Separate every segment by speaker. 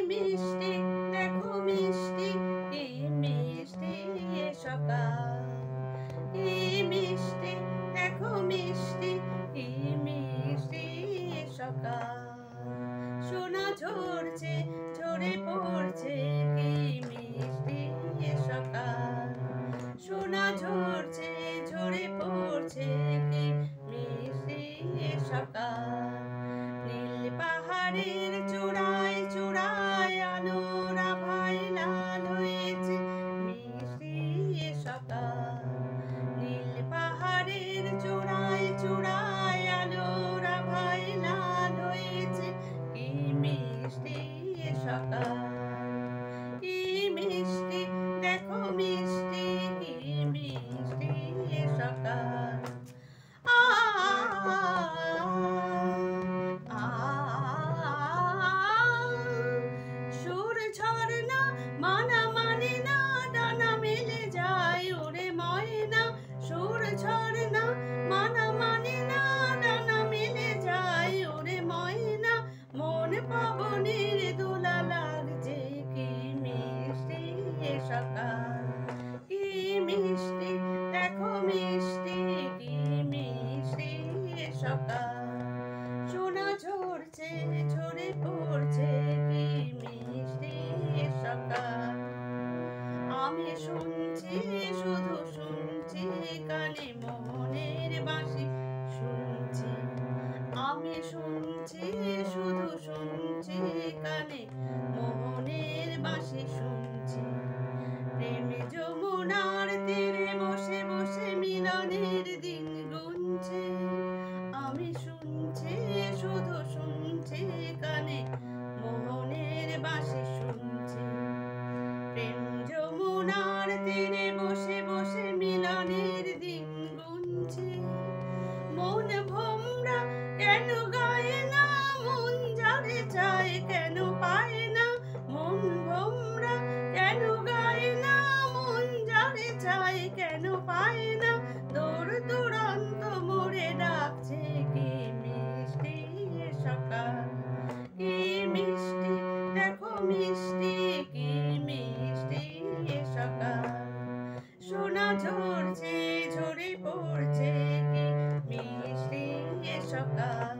Speaker 1: মিষ্টি দেখো মিষ্টি কি মিষ্টি এ সকাল, কি মিষ্টি দেখো মিষ্টি কি মিষ্টি এ সকাল। সোনা ঝরছে ঝরে পড়ছে কি মিষ্টি এ সকাল, সোনা ঝরছে ঝরে পড়ছে কি মিষ্টি এ সকাল। নীল পাহাড়ের চূড়ায় চূড়ায় আলোর আভায় লাল হয়েছে মিষ্টি এ সকাল, নীল পাহাড়ের চূড়ায় চূড়ায় আলোর আভায় লাল হয়েছে কি মিষ্টি এ সকাল, কি মিষ্টি দেখো মিষ্টি কি মিষ্টি এ সকাল। সুর ঝরনা মানা মানে না ডানা মেলে যায় ওরে ময়না, সুর ঝরনা মানা মানে না ডানা মেলে যায় ওরে ময়না। মন পাবনের দোলা লাগছে কি মিষ্টি এ সকাল, কি মিষ্টি দেখো মিষ্টি কি মিষ্টি এ সকাল। সোনা ঝরছে ঝরে পড়ছে কি মিষ্টি এ সকাল। আমি শুনছি শুধু শুনছি কানে মোহনের বাঁশি শুনছি, আমি শুনছি শুধু শুনছি কানে মোহনের বাঁশি শুনছি। প্রেম যমুনার তীরে বসে বসে মিলনের দিন গুনছে, আমি শুনছি শুধু শুনছি কানে মোহনের বাঁশি শুনছি। প্রেম যমুনার তীরে বসে বসে মিলনের দিন গুনছে। মন ভোমরা কেন গায় না মন যারে চায় কেন পায় না, মন ভোমরা কেন গায় না মন যারে চায় কেন পায় না। দূর দূরান্ত মোরে ডাকছে কি মিষ্টি এ সকাল, কি মিষ্টি দেখো মিষ্টি কি মিষ্টি এ সকাল। সোনা ঝরছে ঝরে পড়ছে কি মিষ্টি এ সকাল,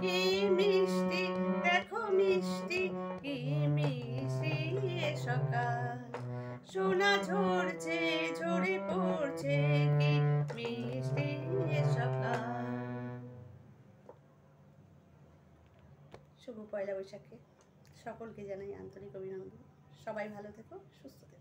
Speaker 1: কি মিষ্টি দেখো মিষ্টি কি মিষ্টি এ সকাল। সোনা ঝরছে ঝরে পড়ছে কি মিষ্টি এ সকাল। শুভ পয়লা বৈশাখে সকলকে জানাই আন্তরিক অভিনন্দন। সবাই ভালো থেকো, সুস্থ থেকো।